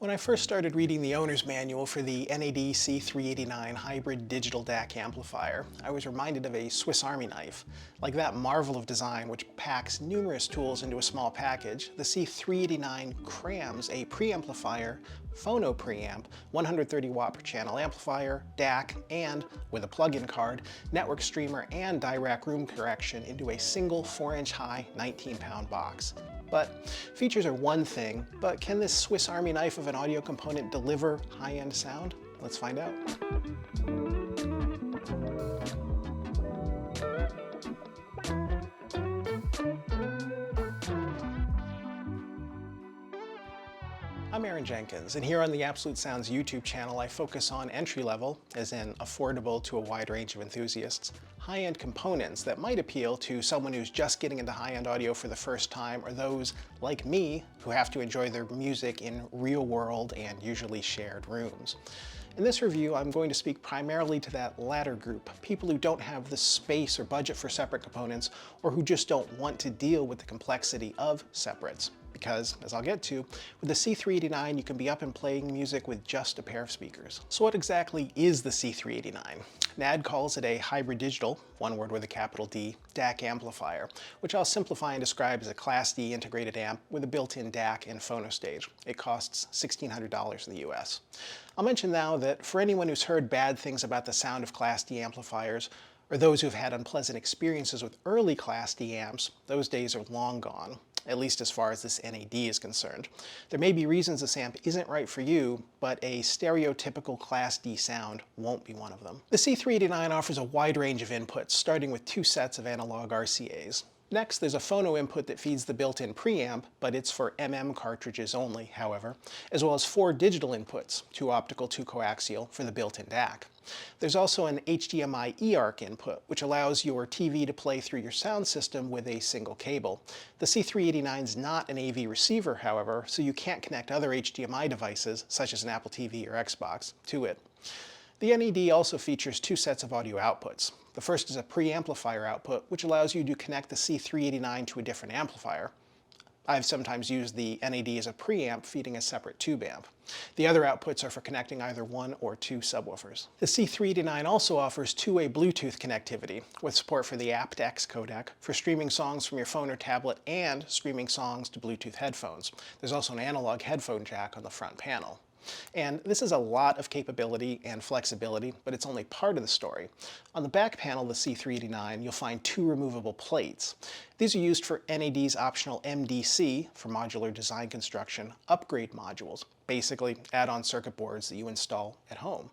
When I first started reading the owner's manual for the NAD C389 hybrid digital DAC amplifier, I was reminded of a Swiss Army knife. Like that marvel of design which packs numerous tools into a small package, the C389 crams a preamplifier, phono preamp, 130 watt per channel amplifier, DAC, and, with a plug-in card, network streamer and DAC room correction into a single 4-inch high, 19-pound box. But features are one thing, but can this Swiss Army knife of an audio component deliver high-end sound? Let's find out. I'm Jenkins, and here on the Absolute Sounds YouTube channel I focus on entry-level, as in affordable to a wide range of enthusiasts, high-end components that might appeal to someone who's just getting into high-end audio for the first time, or those, like me, who have to enjoy their music in real-world and usually shared rooms. In this review, I'm going to speak primarily to that latter group, people who don't have the space or budget for separate components, or who just don't want to deal with the complexity of separates. Because, as I'll get to, with the C389 you can be up and playing music with just a pair of speakers. So what exactly is the C389? NAD calls it a hybrid digital, one word with a capital D, DAC amplifier, which I'll simplify and describe as a Class D integrated amp with a built-in DAC and phono stage. It costs $1,600 in the US. I'll mention now that for anyone who's heard bad things about the sound of Class D amplifiers, or those who've had unpleasant experiences with early Class D amps, those days are long gone, at least as far as this NAD is concerned. There may be reasons this amp isn't right for you, but a stereotypical Class D sound won't be one of them. The C389 offers a wide range of inputs, starting with 2 sets of analog RCAs. Next, there's a phono input that feeds the built-in preamp, but it's for cartridges only, however, as well as 4 digital inputs, 2 optical, 2 coaxial, for the built-in DAC. There's also an HDMI eARC input, which allows your TV to play through your sound system with a single cable. The C389 is not an AV receiver, however, so you can't connect other HDMI devices, such as an Apple TV or Xbox, to it. The NAD also features 2 sets of audio outputs. The first is a preamplifier output, which allows you to connect the C389 to a different amplifier. I've sometimes used the NAD as a preamp feeding a separate tube amp. The other outputs are for connecting either 1 or 2 subwoofers. The C389 also offers two-way Bluetooth connectivity, with support for the aptX codec for streaming songs from your phone or tablet and streaming songs to Bluetooth headphones. There's also an analog headphone jack on the front panel. And this is a lot of capability and flexibility, but it's only part of the story. On the back panel of the C389, you'll find 2 removable plates. These are used for NAD's optional MDC, for modular design construction, upgrade modules, basically add-on circuit boards that you install at home.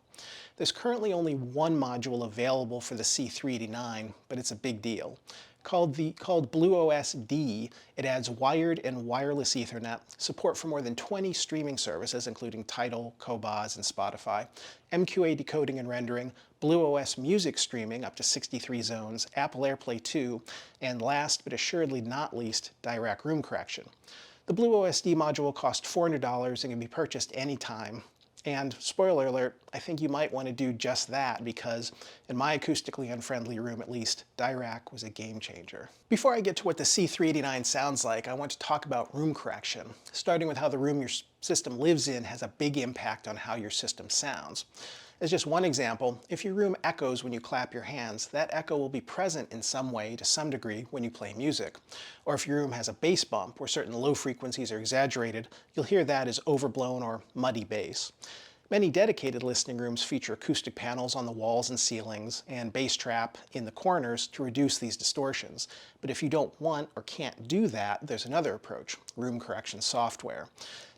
There's currently only one module available for the C389, but it's a big deal. Called BlueOS-D, it adds wired and wireless Ethernet, support for more than 20 streaming services, including Tidal, Qobuz, and Spotify, MQA decoding and rendering, BlueOS music streaming up to 63 zones, Apple AirPlay 2, and last but assuredly not least, DAC room correction. The BlueOS-D module costs $400 and can be purchased anytime. And, spoiler alert, I think you might want to do just that because, in my acoustically unfriendly room at least, DAC was a game changer. Before I get to what the C389 sounds like, I want to talk about room correction, starting with how the room your system lives in has a big impact on how your system sounds. As just one example, if your room echoes when you clap your hands, that echo will be present in some way to some degree when you play music. Or if your room has a bass bump where certain low frequencies are exaggerated, you'll hear that as overblown or muddy bass. Many dedicated listening rooms feature acoustic panels on the walls and ceilings and bass trap in the corners to reduce these distortions. But if you don't want or can't do that, there's another approach, room correction software.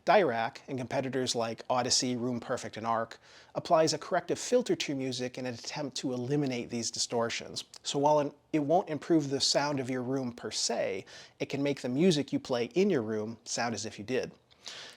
DAC, and competitors like Odyssey, Room Perfect, and Arc, applies a corrective filter to music in an attempt to eliminate these distortions. So while it won't improve the sound of your room per se, it can make the music you play in your room sound as if you did.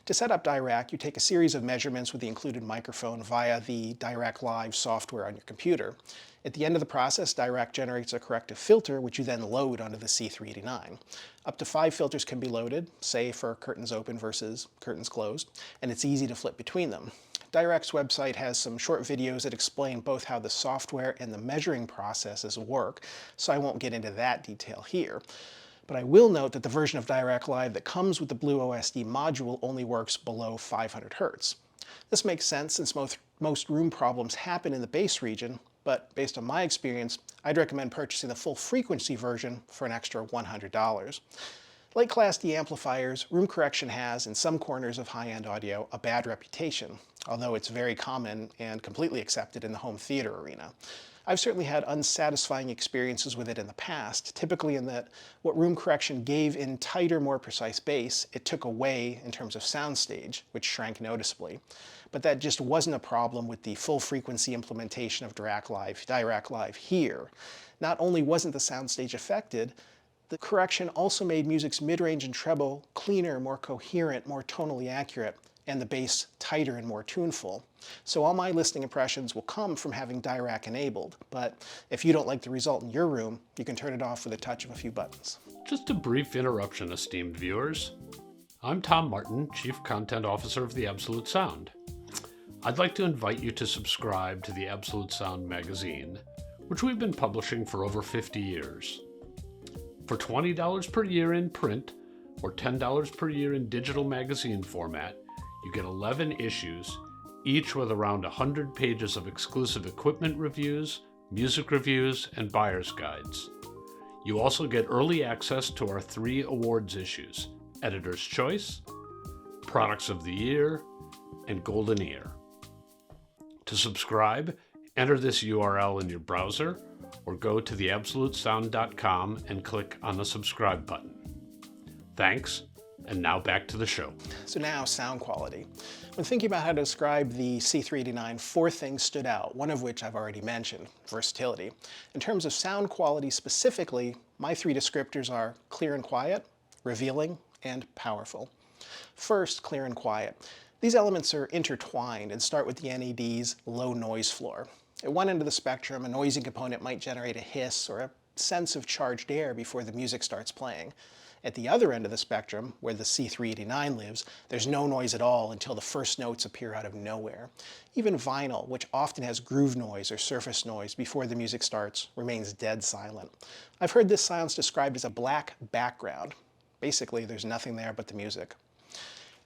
To set up DAC, you take a series of measurements with the included microphone via the DAC Live software on your computer. At the end of the process, DAC generates a corrective filter, which you then load onto the C389. Up to 5 filters can be loaded, say for curtains open versus curtains closed, and it's easy to flip between them. DAC's website has some short videos that explain both how the software and the measuring processes work, so I won't get into that detail here. But I will note that the version of Dirac Live that comes with the Blue OSD module only works below 500 Hz. This makes sense since most room problems happen in the bass region, but based on my experience, I'd recommend purchasing the full frequency version for an extra $100. Like Class D amplifiers, room correction has, in some corners of high-end audio, a bad reputation, although it's very common and completely accepted in the home theater arena. I've certainly had unsatisfying experiences with it in the past, typically in that what room correction gave in tighter, more precise bass, it took away in terms of soundstage, which shrank noticeably. But that just wasn't a problem with the full frequency implementation of Dirac Live here. Not only wasn't the soundstage affected, the correction also made music's mid-range and treble cleaner, more coherent, more tonally accurate, and the bass tighter and more tuneful. So all my listening impressions will come from having Dirac enabled, but if you don't like the result in your room, you can turn it off with a touch of a few buttons. Just a brief interruption, esteemed viewers. I'm Tom Martin, Chief Content Officer of The Absolute Sound. I'd like to invite you to subscribe to the Absolute Sound magazine, which we've been publishing for over 50 years. For $20 per year in print, or $10 per year in digital magazine format, you get 11 issues, each with around 100 pages of exclusive equipment reviews, music reviews, and buyer's guides. You also get early access to our 3 awards issues: Editor's Choice, Products of the Year, and Golden Ear. To subscribe, enter this URL in your browser, or go to theabsolutesound.com and click on the subscribe button. Thanks, and now back to the show. So now, sound quality. When thinking about how to describe the C389, 4 things stood out, one of which I've already mentioned: versatility. In terms of sound quality specifically, my 3 descriptors are clear and quiet, revealing, and powerful. First, clear and quiet. These elements are intertwined and start with the NAD's low noise floor. At one end of the spectrum, a noisy component might generate a hiss or a sense of charged air before the music starts playing. At the other end of the spectrum, where the C389 lives, there's no noise at all until the first notes appear out of nowhere. Even vinyl, which often has groove noise or surface noise before the music starts, remains dead silent. I've heard this silence described as a black background. Basically, there's nothing there but the music.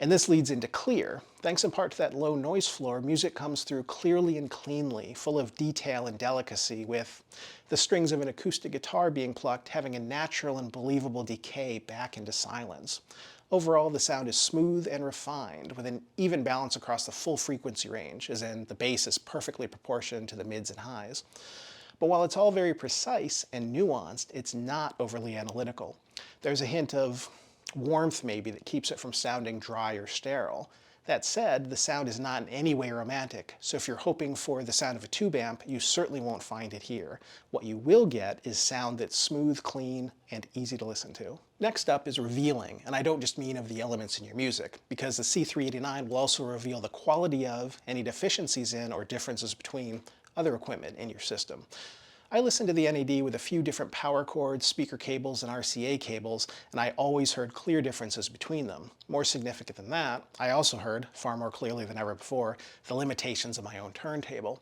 And this leads into clear. Thanks in part to that low noise floor, music comes through clearly and cleanly, full of detail and delicacy, with the strings of an acoustic guitar being plucked having a natural and believable decay back into silence. Overall, the sound is smooth and refined, with an even balance across the full frequency range, as in the bass is perfectly proportioned to the mids and highs. But while it's all very precise and nuanced, it's not overly analytical. There's a hint of warmth maybe that keeps it from sounding dry or sterile. That said, the sound is not in any way romantic, so if you're hoping for the sound of a tube amp, you certainly won't find it here. What you will get is sound that's smooth, clean, and easy to listen to. Next up is revealing, and I don't just mean of the elements in your music, because the C389 will also reveal the quality of, any deficiencies in, or differences between other equipment in your system. I listened to the NAD with a few different power cords, speaker cables, and RCA cables, and I always heard clear differences between them. More significant than that, I also heard, far more clearly than ever before, the limitations of my own turntable.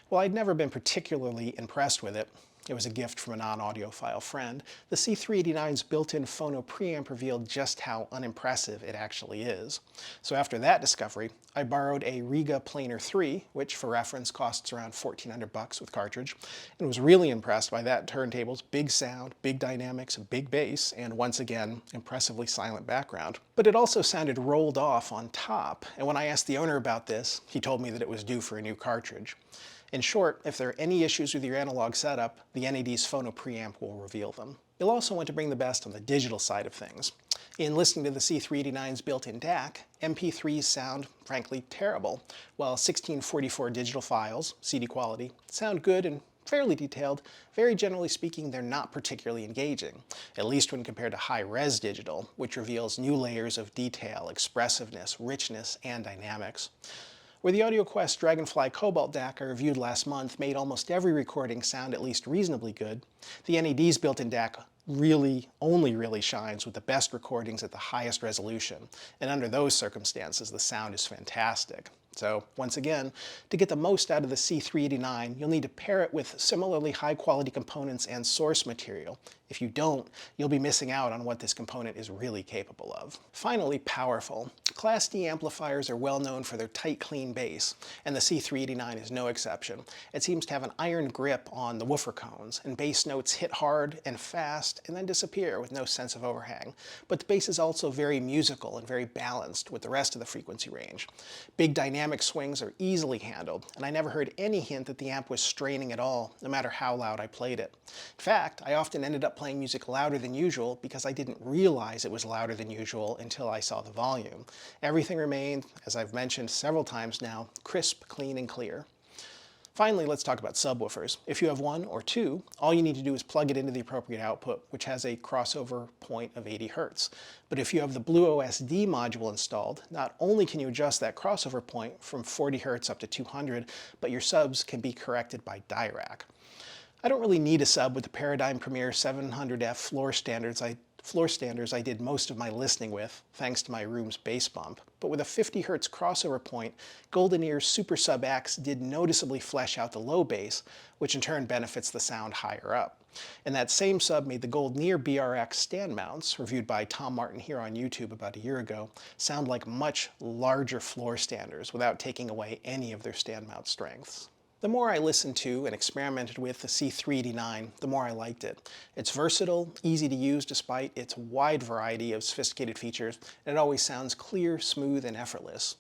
While I'd never been particularly impressed with it, it was a gift from a non-audiophile friend, the C389's built-in phono preamp revealed just how unimpressive it actually is. So after that discovery, I borrowed a Riga Planer 3, which for reference costs around $1,400 with cartridge, and was really impressed by that turntable's big sound, big dynamics, big bass, and once again, impressively silent background. But it also sounded rolled off on top, and when I asked the owner about this, he told me that it was due for a new cartridge. In short, if there are any issues with your analog setup, the NAD's phono preamp will reveal them. You'll also want to bring the best on the digital side of things. In listening to the C389's built-in DAC, MP3s sound, frankly, terrible, while 1644 digital files, CD quality, sound good and fairly detailed. Very generally speaking, they're not particularly engaging, at least when compared to high-res digital, which reveals new layers of detail, expressiveness, richness, and dynamics. Where the AudioQuest Dragonfly Cobalt DAC I reviewed last month made almost every recording sound at least reasonably good, the NAD's built-in DAC only really shines with the best recordings at the highest resolution, and under those circumstances the sound is fantastic. So once again, to get the most out of the C389, you'll need to pair it with similarly high quality components and source material. If you don't, you'll be missing out on what this component is really capable of. Finally, powerful. Class D amplifiers are well known for their tight, clean bass, and the C389 is no exception. It seems to have an iron grip on the woofer cones, and bass notes hit hard and fast and then disappear with no sense of overhang. But the bass is also very musical and very balanced with the rest of the frequency range. Big dynamic swings are easily handled, and I never heard any hint that the amp was straining at all, no matter how loud I played it. In fact, I often ended up playing music louder than usual because I didn't realize it was louder than usual until I saw the volume. Everything remained, as I've mentioned several times now, crisp, clean, and clear. Finally, let's talk about subwoofers. If you have one or two, all you need to do is plug it into the appropriate output, which has a crossover point of 80 Hz. But if you have the BlueOS-D module installed, not only can you adjust that crossover point from 40 Hz up to 200, but your subs can be corrected by DAC. I don't really need a sub with the Paradigm Premier 700F floor standards I did most of my listening with, thanks to my room's bass bump. But with a 50 Hz crossover point, Golden Ear's Super Sub X did noticeably flesh out the low bass, which in turn benefits the sound higher up. And that same sub made the Golden Ear BRX stand mounts, reviewed by Tom Martin here on YouTube about a year ago, sound like much larger floor standers without taking away any of their stand mount strengths. The more I listened to and experimented with the C389, the more I liked it. It's versatile, easy to use despite its wide variety of sophisticated features, and it always sounds clear, smooth, and effortless.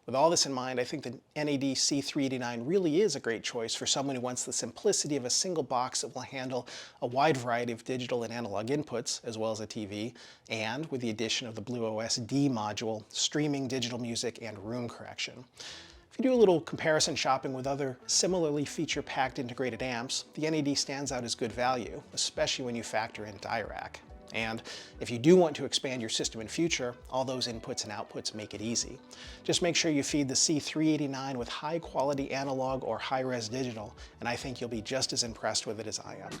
With all this in mind, I think the NAD C389 really is a great choice for someone who wants the simplicity of a single box that will handle a wide variety of digital and analog inputs, as well as a TV, and with the addition of the BlueOS-D module, streaming digital music and room correction. If you do a little comparison shopping with other similarly feature-packed integrated amps, the NAD stands out as good value, especially when you factor in DAC. And if you do want to expand your system in future, all those inputs and outputs make it easy. Just make sure you feed the C389 with high-quality analog or high-res digital, and I think you'll be just as impressed with it as I am.